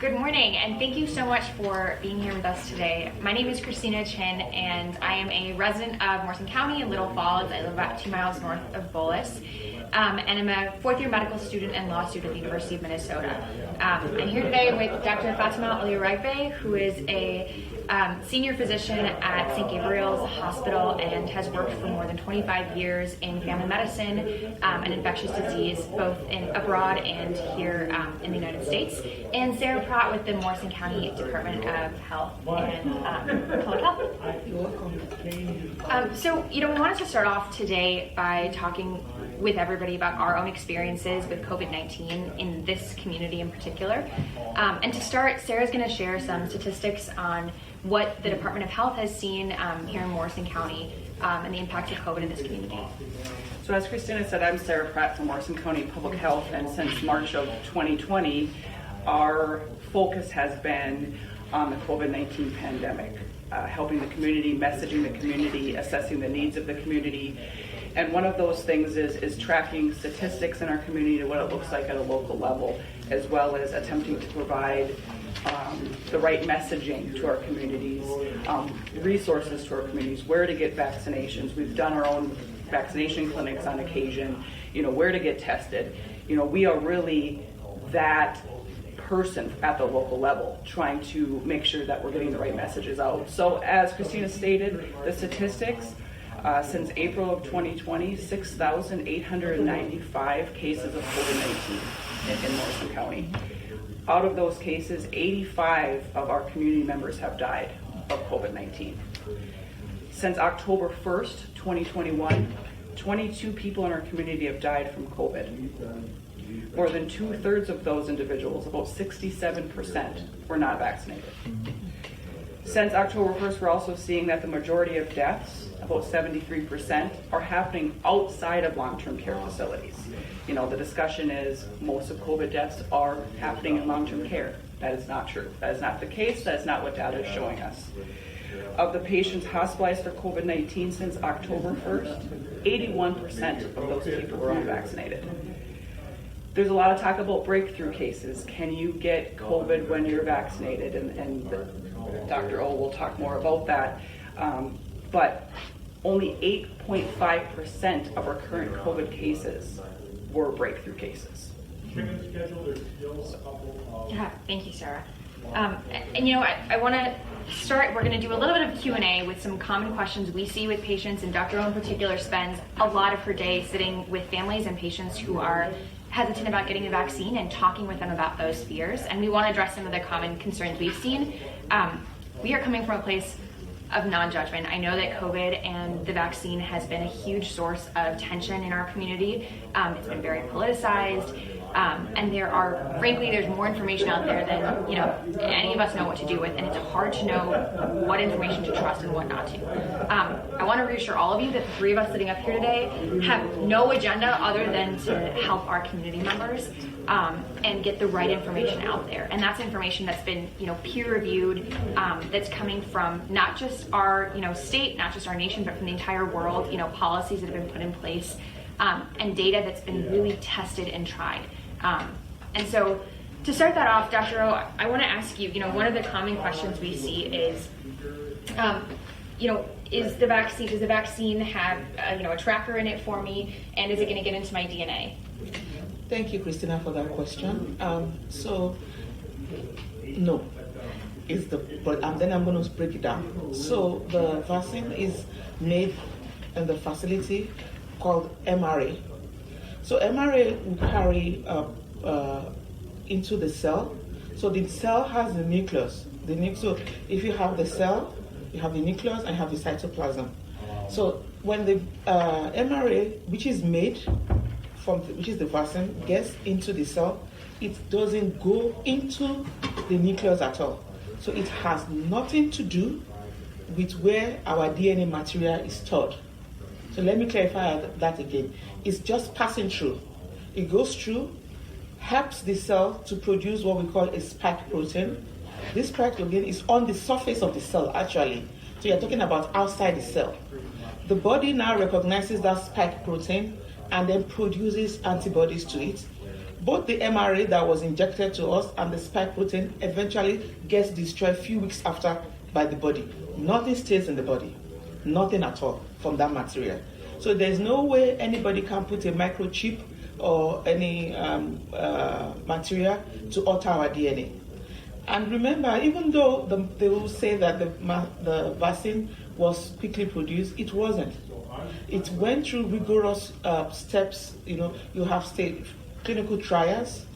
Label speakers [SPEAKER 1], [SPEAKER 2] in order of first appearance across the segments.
[SPEAKER 1] Good morning, and thank you so much for being here with us today. My name is Christina Chin, and I am a resident of Morrison County in Little Falls. I live about 2 miles north of Bolus, and I'm a fourth-year medical student and law student at the University of Minnesota. I'm here today with Dr. Fatima Olioragbe, who is a senior physician at St. Gabriel's Hospital and has worked for more than 25 years in family medicine and infectious disease, both abroad and here in the United States. And Sarah Pratt with the Morrison County Department of Health and Public Health.
[SPEAKER 2] You're welcome.
[SPEAKER 1] So, we wanted to start off today by talking with everybody about our own experiences with COVID-19 in this community in particular. And to start, Sarah's going to share some statistics on what the Department of Health has seen here in Morrison County and the impact of COVID in this community.
[SPEAKER 3] So as Christina said, I'm Sarah Pratt from Morrison County Public Health, and since March of 2020, our focus has been on the COVID-19 pandemic, helping the community, messaging the community, assessing the needs of the community. And one of those things is tracking statistics in our community to what it looks like at a local level, as well as attempting to provide the right messaging to our communities, resources to our communities, where to get vaccinations. We've done our own vaccination clinics on occasion, where to get tested. We are really that person at the local level trying to make sure that we're getting the right messages out. So as Christina stated, the statistics, since April of 2020, 6,895 cases of COVID-19 in Morrison County. Out of those cases, 85 of our community members have died of COVID-19. Since October 1st, 2021, 22 people in our community have died from COVID. More than 2/3 of those individuals, about 67%, were not vaccinated. Since October 1st, we're also seeing that the majority of deaths, about 73%, are happening outside of long-term care facilities. The discussion is most of COVID deaths are happening in long-term care. That is not true. That is not the case. That is not what data is showing us. Of the patients hospitalized for COVID-19 since October 1st, 81% of those people were unvaccinated. There's a lot of talk about breakthrough cases. Can you get COVID when you're vaccinated? And Dr. O will talk more about that. But only 8.5% of our current COVID cases were breakthrough cases.
[SPEAKER 1] Yeah, thank you, Sarah. I want to start, we're going to do a little bit of Q&A with some common questions we see with patients, and Dr. O in particular spends a lot of her day sitting with families and patients who are hesitant about getting the vaccine and talking with them about those fears, and we want to address some of the common concerns we've seen. We are coming from a place of non-judgment. I know that COVID and the vaccine has been a huge source of tension in our community. It's been very politicized, and there's more information out there than any of us know what to do with, and it's hard to know what information to trust and what not to. I want to reassure all of you that the three of us sitting up here today have no agenda other than to help our community members and get the right information out there. And that's information that's been peer-reviewed, that's coming from not just our state, not just our nation, but from the entire world. Policies that have been put in place, and data that's been really tested and tried. And so to start that off, Dr. O, I want to ask you, one of the common questions we see is, does the vaccine have a tracker in it for me, and is it going to get into my DNA?
[SPEAKER 2] Thank you, Christina, for that question. No. Then I'm going to break it down. So the vaccine is made in the facility called mRNA. So mRNA will carry into the cell. So the cell has the nucleus. So if you have the cell, you have the nucleus and you have the cytoplasm. So when the mRNA, which is the vaccine, gets into the cell, it doesn't go into the nucleus at all. So it has nothing to do with where our DNA material is stored. So let me clarify that again. It's just passing through. It goes through, helps the cell to produce what we call a spike protein. This spike protein is on the surface of the cell, actually. So you're talking about outside the cell. The body now recognizes that spike protein and then produces antibodies to it. both the mRNA that was injected to us and the spike protein eventually gets destroyed a few weeks after by the body. Nothing stays in the body, nothing at all from that material. So there's no way anybody can put a microchip or any material to alter our DNA. And remember, even though they will say that the vaccine was quickly produced, it wasn't. It went through rigorous steps. You have clinical trials,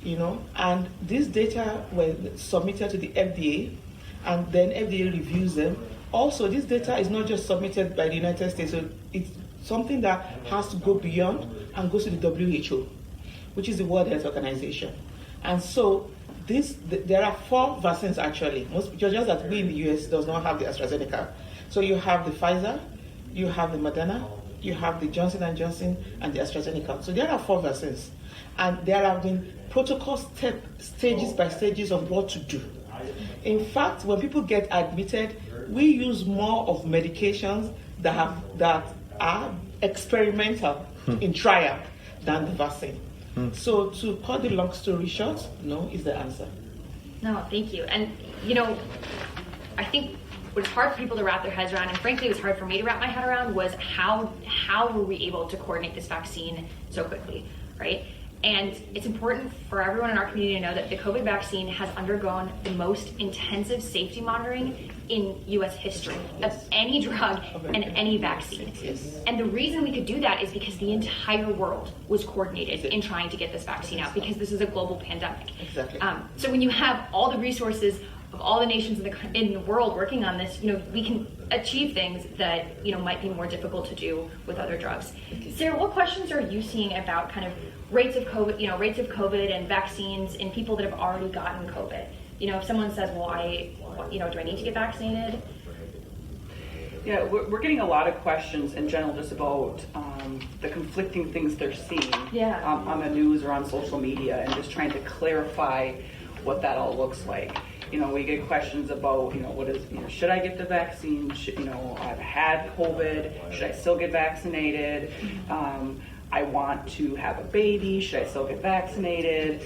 [SPEAKER 2] and these data were submitted to the FDA, and then FDA reviews them. Also, this data is not just submitted by the United States, so it's something that has to go beyond and goes to the WHO, which is the World Health Organization. And so there are 4 vaccines actually. Just that we in the US does not have the AstraZeneca. So you have the Pfizer, you have the Moderna, you have the Johnson & Johnson, and the AstraZeneca. So there are 4 vaccines. And there have been protocol stages by stages of what to do. In fact, when people get admitted, we use more of medications that are experimental in trial than the vaccine. So to cut the long story short, no is the answer.
[SPEAKER 1] No, thank you. And I think what's hard for people to wrap their heads around, and frankly it was hard for me to wrap my head around, was how were we able to coordinate this vaccine so quickly, right? And it's important for everyone in our community to know that the COVID vaccine has undergone the most intensive safety monitoring in US history of any drug and any vaccine. And the reason we could do that is because the entire world was coordinated in trying to get this vaccine out, because this is a global pandemic.
[SPEAKER 2] Exactly.
[SPEAKER 1] So when you have all the resources of all the nations in the world working on this, we can achieve things that might be more difficult to do with other drugs. Sarah, what questions are you seeing about kind of rates of COVID and vaccines in people that have already gotten COVID? If someone says, well, do I need to get vaccinated?
[SPEAKER 3] Yeah, we're getting a lot of questions in general just about the conflicting things they're seeing on the news or on social media, and just trying to clarify what that all looks like. We get questions about, should I get the vaccine? I've had COVID. Should I still get vaccinated? I want to have a baby. Should I still get vaccinated?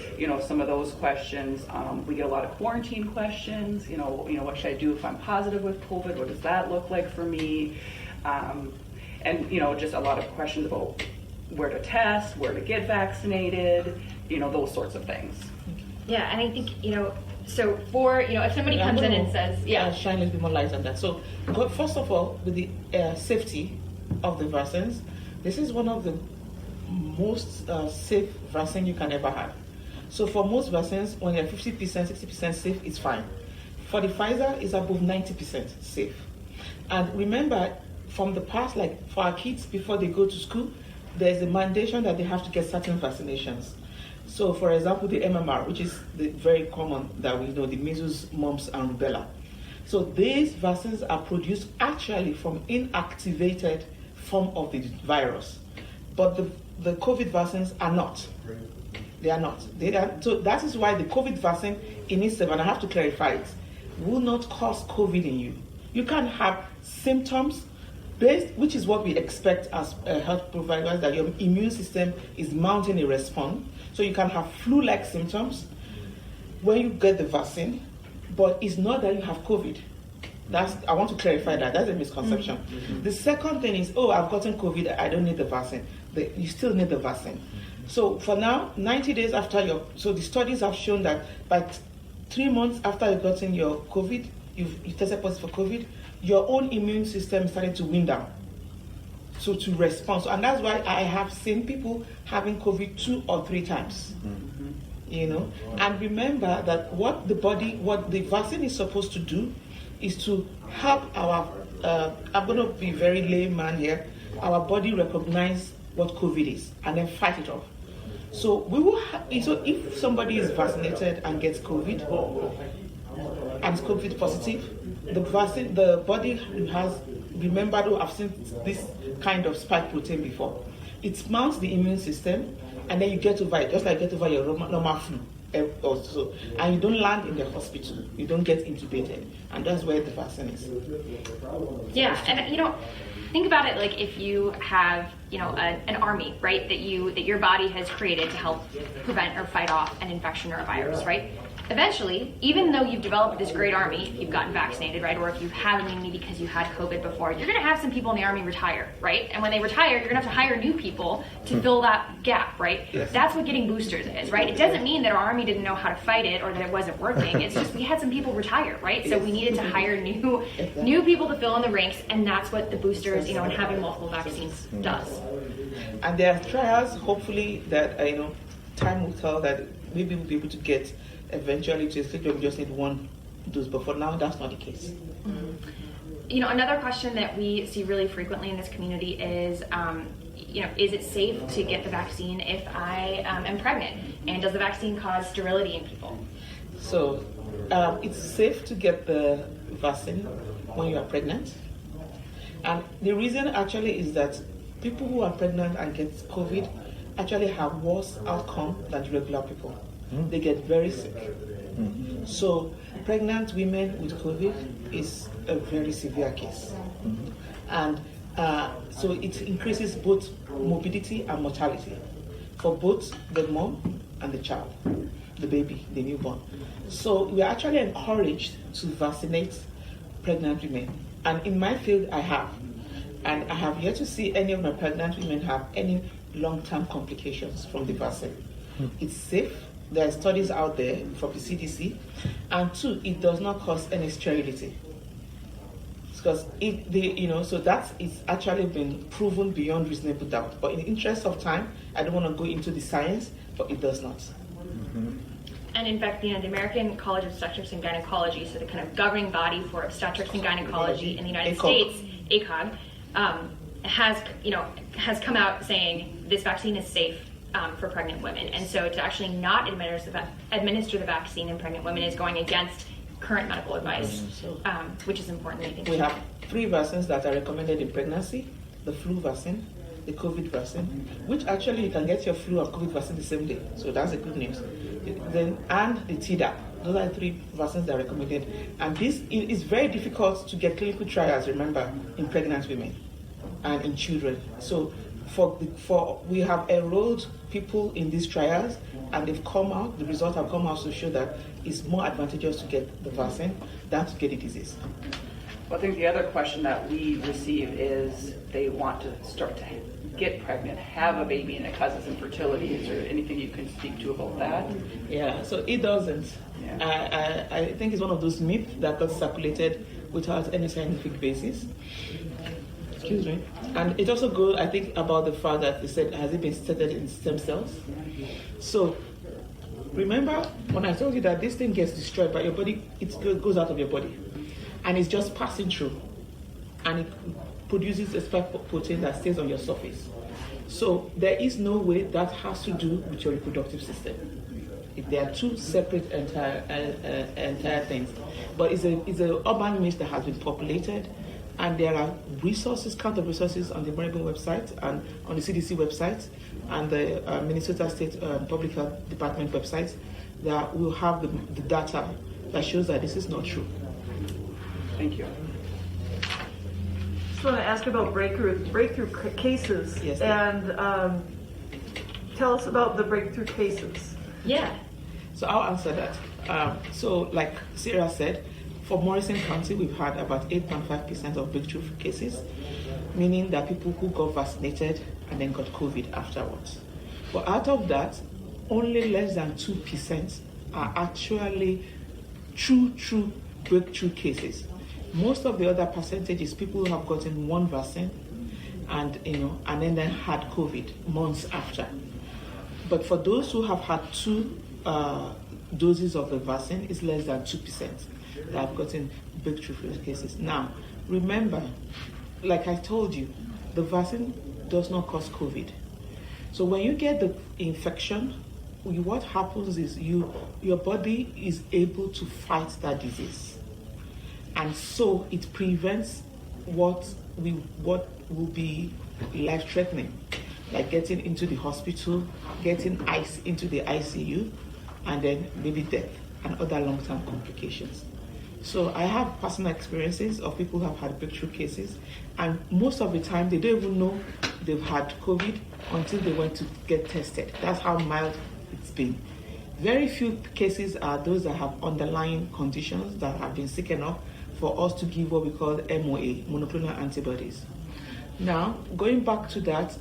[SPEAKER 3] Some of those questions. We get a lot of quarantine questions. What should I do if I'm positive with COVID? What does that look like for me? And just a lot of questions about where to test, where to get vaccinated, those sorts of things.
[SPEAKER 1] Yeah, and I think, so for, if somebody comes in and says,
[SPEAKER 2] shine a little bit more light on that. So, first of all, with the safety of the vaccines, this is one of the most safe vaccine you can ever have. So for most vaccines, when you're 50%, 60% safe, it's fine. For the Pfizer, it's above 90% safe. And remember, from the past, like for our kids, before they go to school, there's a mandation that they have to get certain vaccinations. So for example, the MMR, which is the very common that we know, the measles, mumps, and rubella. So these vaccines are produced actually from inactivated form of the virus. But the COVID vaccines are not. They are not. So that is why the COVID vaccine in itself, and I have to clarify it, will not cause COVID in you. You can have symptoms which is what we expect as health providers, that your immune system is mounting a response. So you can have flu-like symptoms when you get the vaccine, but it's not that you have COVID. I want to clarify that. That's a misconception. Mm-hmm. The second thing is, I've gotten COVID, I don't need the vaccine. You still need the vaccine. So for now, 90 days after so the studies have shown that by 3 months after you've gotten your COVID, you tested positive for COVID, your own immune system started to wind down. So to respond. So, and that's why I have seen people having COVID 2 or 3 times. Mm-hmm. And remember that what the vaccine is supposed to do is to help our, I'm going to be very layman here, our body recognize what COVID is and then fight it off. So we will so if somebody is vaccinated and gets COVID and is COVID positive, the body has, remember, I've seen this kind of spike protein before. It mounts the immune system and then you get over it, just like get over your normal flu. Also, and you don't land in the hospital, you don't get intubated, and that's where the vaccine is.
[SPEAKER 1] Yeah, and think about it like if you have, an army, right, that your body has created to help prevent or fight off an infection or a virus, right? Eventually, even though you've developed this great army, if you've gotten vaccinated, right, or if you have immunity because you had COVID before, you're going to have some people in the army retire, right? And when they retire, you're going to have to hire new people to fill that gap, right?
[SPEAKER 2] Yes.
[SPEAKER 1] That's what getting boosters is, right? It doesn't mean that our army didn't know how to fight it or that it wasn't working. It's just we had some people retire, right? So we needed to hire new people to fill in the ranks, and that's what the boosters, and having multiple vaccines does.
[SPEAKER 2] And there are trials, hopefully, that time will tell that maybe we'll be able to get eventually to a stage where we just need one dose, but for now, that's not the case.
[SPEAKER 1] Another question that we see really frequently in this community is, is it safe to get the vaccine if I am pregnant? And does the vaccine cause sterility in people?
[SPEAKER 2] So, it's safe to get the vaccine when you are pregnant. And the reason actually is that people who are pregnant and get COVID actually have worse outcome than regular people. They get very sick. So pregnant women with COVID is a very severe case. And so it increases both morbidity and mortality for both the mom and the child, the baby, the newborn. So we are actually encouraged to vaccinate pregnant women. And in my field, I have. And I have yet to see any of my pregnant women have any long-term complications from the vaccine. It's safe. There are studies out there from the CDC. And two, it does not cause any sterility. Because so that is actually been proven beyond reasonable doubt. But in the interest of time, I don't want to go into the science, but it does not.
[SPEAKER 1] And in fact, the American College of Obstetrics and Gynecology, so the kind of governing body for obstetrics and gynecology in the United States, ACOG, has come out saying this vaccine is safe for pregnant women. And so to actually not administer the vaccine in pregnant women is going against current medical advice, which is important. I think
[SPEAKER 2] we have 3 vaccines that are recommended in pregnancy: the flu vaccine, the COVID vaccine, which actually you can get your flu or COVID vaccine the same day. So that's the good news. Then and the Tdap. Those are the 3 vaccines that are recommended. And this is very difficult to get clinical trials, remember, in pregnant women and in children. So we have enrolled people in these trials, and they've come out, the results have come out to show that it's more advantageous to get the vaccine than to get the disease.
[SPEAKER 3] Well, I think the other question that we receive is they want to start to get pregnant, have a baby, and it causes infertility. Is there anything you can speak to about that?
[SPEAKER 2] Yeah, so it doesn't. Yeah. I think it's one of those myths that got circulated without any scientific basis. Excuse me. And it also goes, I think, about the fact that they said, has it been studied in stem cells? So remember when I told you that this thing gets destroyed by your body, it goes out of your body. And it's just passing through. And it produces a spike protein that stays on your surface. So there is no way that has to do with your reproductive system. There are 2 separate entire things. But it's an urban myth that has been populated. And there are resources, count of resources on the Morrison website and on the CDC website and the Minnesota State Public Health Department website that will have the data that shows that this is not true.
[SPEAKER 3] Thank you.
[SPEAKER 4] I want to ask about breakthrough cases.
[SPEAKER 2] Yes,
[SPEAKER 4] and tell us about the breakthrough cases.
[SPEAKER 1] Yeah.
[SPEAKER 2] So I'll answer that. So like Sarah said, for Morrison County, we've had about 8.5% of breakthrough cases, meaning that people who got vaccinated and then got COVID afterwards. But out of that, only less than 2% are actually true breakthrough cases. Most of the other percentage is people who have gotten 1 vaccine and then had COVID months after. But for those who have had 2 doses of the vaccine, it's less than 2% that have gotten breakthrough cases. Now, remember, like I told you, the vaccine does not cause COVID. So when you get the infection, what happens is your body is able to fight that disease. And so it prevents what will be life-threatening, like getting into the hospital, getting into the ICU, and then maybe death and other long-term complications. So I have personal experiences of people who have had breakthrough cases, and most of the time they don't even know they've had COVID until they went to get tested. That's how mild it's been. Very few cases are those that have underlying conditions that have been sick enough for us to give what we call MOA, monoclonal antibodies. Now, going back to that,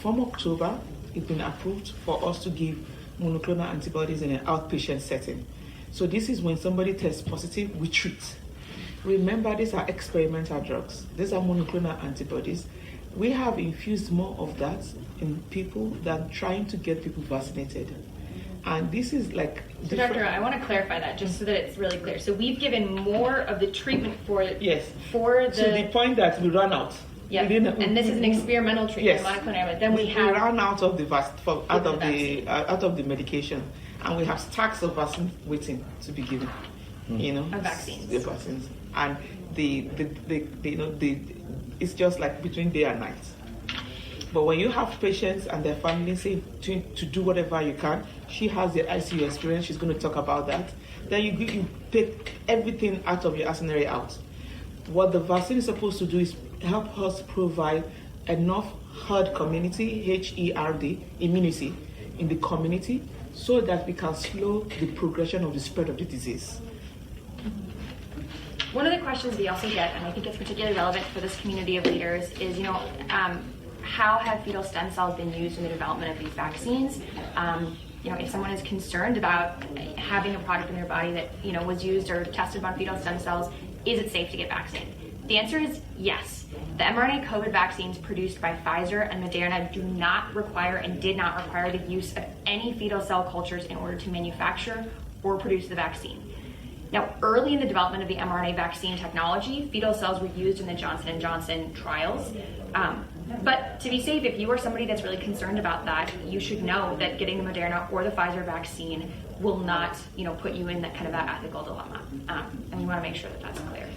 [SPEAKER 2] from October, it's been approved for us to give monoclonal antibodies in an outpatient setting. So this is when somebody tests positive, we treat. Remember, these are experimental drugs. These are monoclonal antibodies. We have infused more of that in people than trying to get people vaccinated. And this is like
[SPEAKER 1] So Doctor, I want to clarify that just so that it's really clear. So we've given more of the treatment for the
[SPEAKER 2] to the point that we run out.
[SPEAKER 1] Yeah, and this is an experimental treatment, monoclonal antibody. Then we
[SPEAKER 2] ran out of the out of the medication, and we have stacks of vaccines waiting to be given. You know,
[SPEAKER 1] vaccines.
[SPEAKER 2] The vaccines, and the it's just like between day and night. But when you have patients and their families say to do whatever you can, she has the ICU experience, she's going to talk about that, then you take everything out of your arsenal out. What the vaccine is supposed to do is help us provide enough herd HERD, immunity in the community so that we can slow the progression of the spread of the disease.
[SPEAKER 1] One of the questions we also get, and I think it's particularly relevant for this community of leaders, is, how have fetal stem cells been used in the development of these vaccines? If someone is concerned about having a product in their body that, was used or tested on fetal stem cells, is it safe to get vaccinated? The answer is yes. The mRNA COVID vaccines produced by Pfizer and Moderna do not require and did not require the use of any fetal cell cultures in order to manufacture or produce the vaccine. Now, early in the development of the mRNA vaccine technology, fetal cells were used in the Johnson & Johnson trials. But to be safe, if you are somebody that's really concerned about that, you should know that getting the Moderna or the Pfizer vaccine will not, put you in that kind of that ethical dilemma. And we want to make sure that that's clear.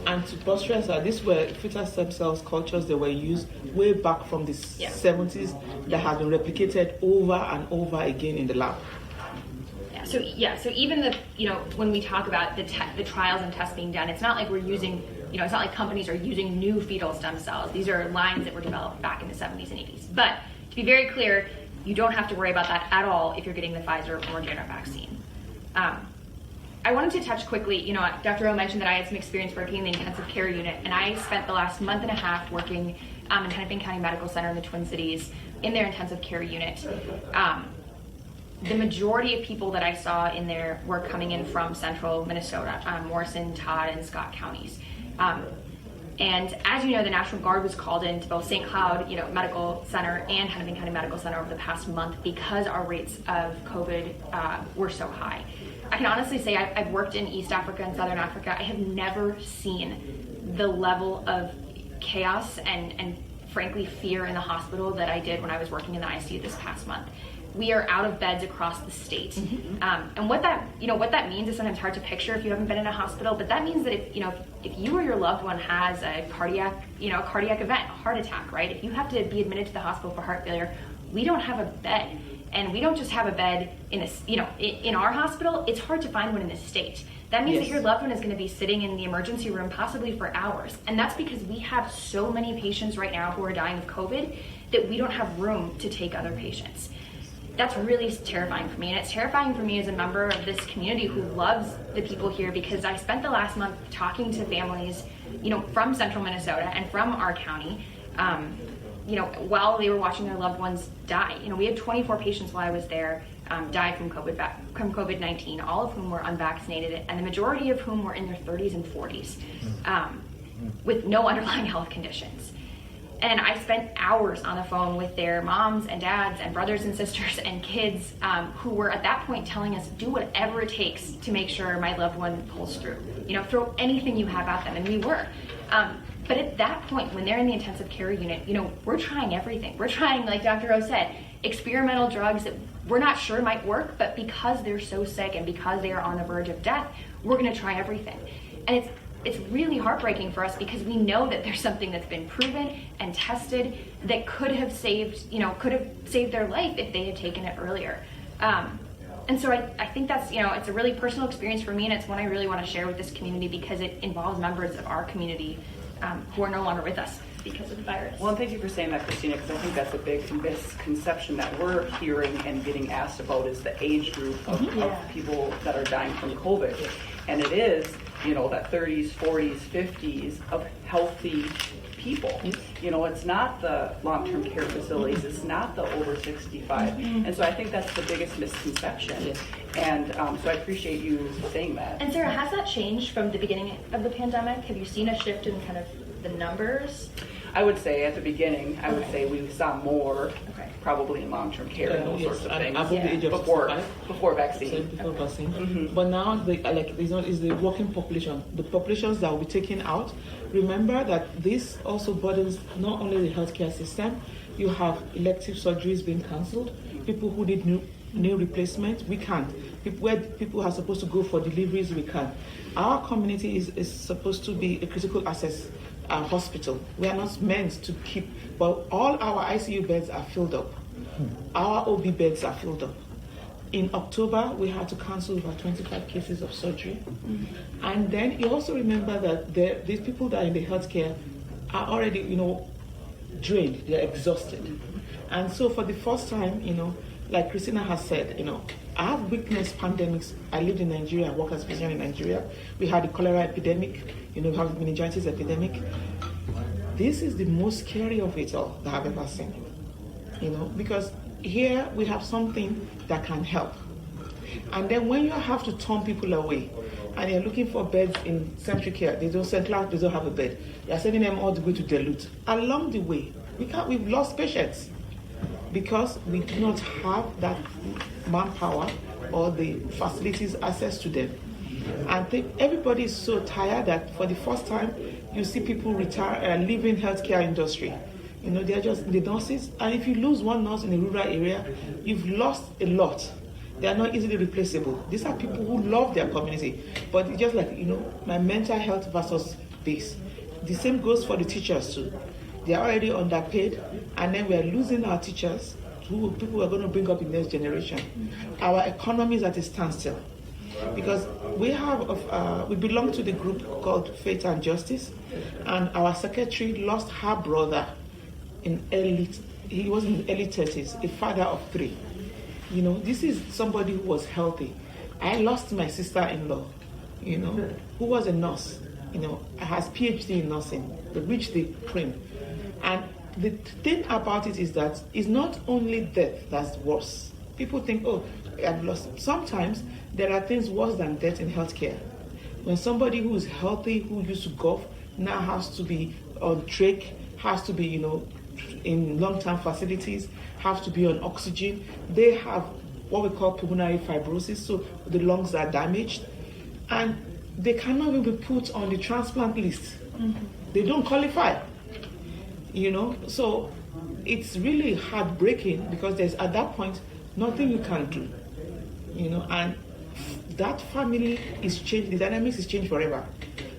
[SPEAKER 2] And to buttress that, these were fetal stem cells cultures that were used way back from the 70s that have been replicated over and over again in the lab.
[SPEAKER 1] So even when we talk about the trials and tests being done, it's not like we're using, it's not like companies are using new fetal stem cells. These are lines that were developed back in the 70s and 80s. But to be very clear, you don't have to worry about that at all if you're getting the Pfizer or Moderna vaccine. I wanted to touch quickly, Dr. O mentioned that I had some experience working in the intensive care unit, and I spent the last month and a half working in Hennepin County Medical Center in the Twin Cities in their intensive care unit. The majority of people that I saw in there were coming in from central Minnesota, Morrison, Todd, and Scott counties. And as you know, the National Guard was called into both St. Cloud, Medical Center and Hennepin County Medical Center over the past month because our rates of COVID were so high. I can honestly say I've worked in East Africa and Southern Africa. I have never seen the level of chaos and frankly fear in the hospital that I did when I was working in the ICU this past month. We are out of beds across the state. And what that means is sometimes hard to picture if you haven't been in a hospital, but that means that if you or your loved one has a cardiac event, a heart attack, right? If you have to be admitted to the hospital for heart failure, we don't have a bed. And we don't just have a bed in our hospital, it's hard to find one in this state. That means that your loved one is going to be sitting in the emergency room possibly for hours. And that's because we have so many patients right now who are dying of COVID that we don't have room to take other patients. That's really terrifying for me. And it's terrifying for me as a member of this community who loves the people here, because I spent the last month talking to families, from central Minnesota and from our county, while they were watching their loved ones die. We had 24 patients while I was there die from COVID-19, all of whom were unvaccinated, and the majority of whom were in their 30s and 40s with no underlying health conditions. And I spent hours on the phone with their moms and dads and brothers and sisters and kids who were at that point telling us, do whatever it takes to make sure my loved one pulls through. Throw anything you have at them, and we were. But at that point, when they're in the intensive care unit, we're trying everything. We're trying, like Dr. O said, experimental drugs that we're not sure might work, but because they're so sick and because they are on the verge of death, we're going to try everything. And it's really heartbreaking for us because we know that there's something that's been proven and tested that could have saved their life if they had taken it earlier. And so I think that's, it's a really personal experience for me, and it's one I really want to share with this community because it involves members of our community who are no longer with us because of the virus.
[SPEAKER 3] Well, and thank you for saying that, Christina, because I think that's a big misconception that we're hearing and getting asked about is the age group of people that are dying from COVID. And it is, that 30s, 40s, 50s of healthy people. It's not the long-term care facilities, it's not the over 65. And so I think that's the biggest misconception. And so I appreciate you saying that.
[SPEAKER 1] And Sarah, has that changed from the beginning of the pandemic? Have you seen a shift in kind of the numbers?
[SPEAKER 3] I would say at the beginning, I would say we saw more probably in long-term care and those sorts of things.
[SPEAKER 2] Above the age of
[SPEAKER 3] before vaccine.
[SPEAKER 2] Before vaccine. But now, is the working population, the populations that will be taken out. Remember that this also burdens not only the healthcare system. You have elective surgeries being cancelled. People who need new replacement, we can't. Where people are supposed to go for deliveries, we can't. Our community is supposed to be a critical access hospital. We are not meant to keep, but all our ICU beds are filled up. Our OB beds are filled up. In October, we had to cancel over 25 cases of surgery. And then you also remember that these people that are in the healthcare are already, drained, they're exhausted. And so for the first time, like Christina has said, I have witnessed pandemics. I lived in Nigeria, I worked as a physician in Nigeria. We had the cholera epidemic, we have the meningitis epidemic. This is the most scary of it all that I've ever seen, because here we have something that can help. And then when you have to turn people away, and you're looking for beds in central care, they don't have a bed. You're sending them all the way to Duluth. Along the way, we've lost patients because we do not have that manpower or the facilities access to them. And everybody is so tired that for the first time, you see people retire and leaving healthcare industry. They're just the nurses. And if you lose one nurse in a rural area, you've lost a lot. They are not easily replaceable. These are people who love their community. But it's just like, my mental health versus this. The same goes for the teachers too. They are already underpaid, and then we are losing our teachers, who people are going to bring up in the next generation. Our economy is at a standstill. Because we belong to the group called Faith and Justice, and our secretary lost her brother he was in early 30s, a father of 3. This is somebody who was healthy. I lost my sister-in-law, who was a nurse, has PhD in nursing, reached the cream. And the thing about it is that it's not only death that's worse. People think, I've lost. Sometimes there are things worse than death in healthcare. When somebody who is healthy, who used to golf, now has to be on trach, has to be, in long-term facilities, have to be on oxygen. They have what we call pulmonary fibrosis, so the lungs are damaged, and they cannot even be put on the transplant list. They don't qualify. So it's really heartbreaking because there's at that point nothing you can do. And that family is changed, the dynamics is changed forever.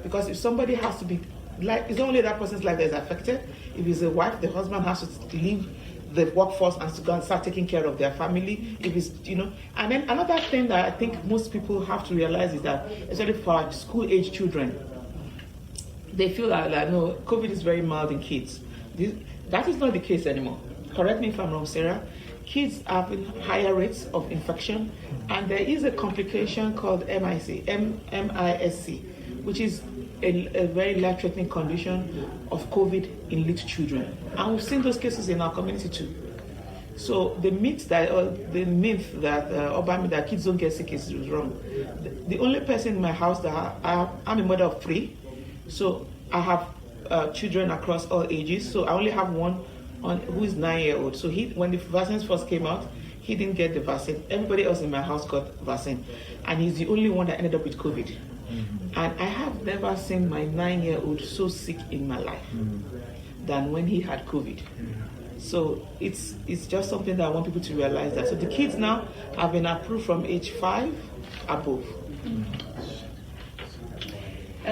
[SPEAKER 2] Because if somebody has to be, it's not only that person's life that is affected. If it's a wife, the husband has to leave the workforce and to go and start taking care of their family. If it's, and then another thing that I think most people have to realize is that, especially for our school-age children, they feel like no, COVID is very mild in kids. That is not the case anymore. Correct me if I'm wrong, Sarah. Kids have higher rates of infection, and there is a complication called MISC, which is a very life-threatening condition of COVID in little children. And we've seen those cases in our community too. So the myth that that kids don't get sick is wrong. The only person in my house that I'm a mother of 3, so I have children across all ages. So I only have one who is 9-year-old. So when the vaccines first came out, he didn't get the vaccine. Everybody else in my house got vaccine, and he's the only one that ended up with COVID. And I have never seen my 9-year-old so sick in my life than when he had COVID. So it's just something that I want people to realize that. So the kids now have been approved from age 5 above.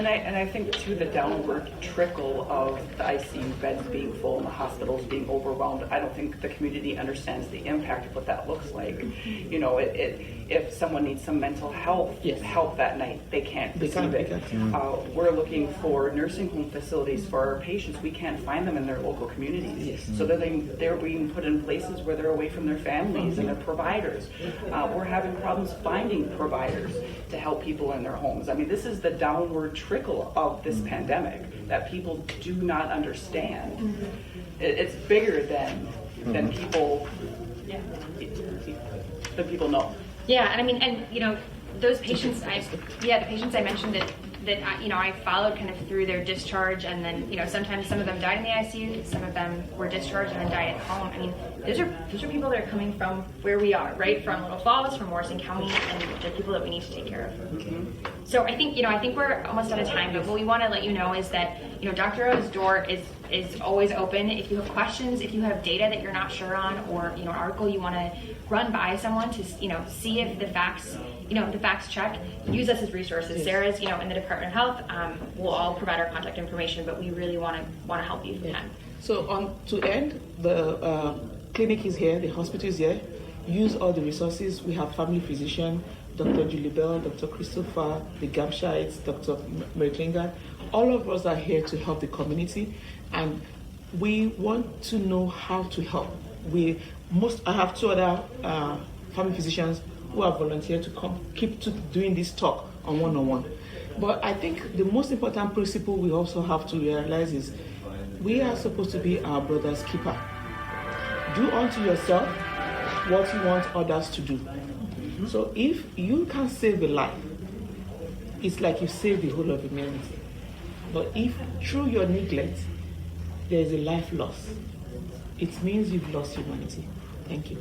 [SPEAKER 3] And I think too, the downward trickle of the ICU beds being full and the hospitals being overwhelmed, I don't think the community understands the impact of what that looks like. You know, if someone needs some mental health
[SPEAKER 2] Yes.
[SPEAKER 3] help that night, they can't
[SPEAKER 2] They
[SPEAKER 3] receive
[SPEAKER 2] can't,
[SPEAKER 3] it. We're looking for nursing home facilities for our patients. We can't find them in their local communities.
[SPEAKER 2] Yes.
[SPEAKER 3] So they're being put in places where they're away from their families and their providers. We're having problems finding providers to help people in their homes. I mean, this is the downward trickle of this pandemic that people do not understand. It's bigger than people know.
[SPEAKER 1] Yeah, and I mean, and you know, those patients, the patients I mentioned that I followed kind of through their discharge, and then sometimes some of them died in the ICU, some of them were discharged and then died at home. I mean, those are people that are coming from where we are, right? From Little Falls, from Morrison County, and they're people that we need to take care of. So I think we're almost out of time, but what we want to let you know is that Dr. O's door is always open. If you have questions, if you have data that you're not sure on, or an article you want to run by someone to see if the facts check, use us as resources.
[SPEAKER 2] Yes.
[SPEAKER 1] Sarah's in the Department of Health. We'll all provide our contact information, but we really want to help you if we can.
[SPEAKER 2] So to end, the clinic is here, the hospital is here. Use all the resources. We have family physician, Dr. Julie Bell, Dr. Christopher, the Gabshites, Dr. Meritlinga. All of us are here to help the community, and we want to know how to help. I have two other family physicians who have volunteered to keep doing this talk on one-on-one. But I think the most important principle we also have to realize is we are supposed to be our brother's keeper. Do unto yourself what you want others to do. So if you can save a life, it's like you save the whole of humanity. But if through your neglect there is a life loss, it means you've lost humanity. Thank you.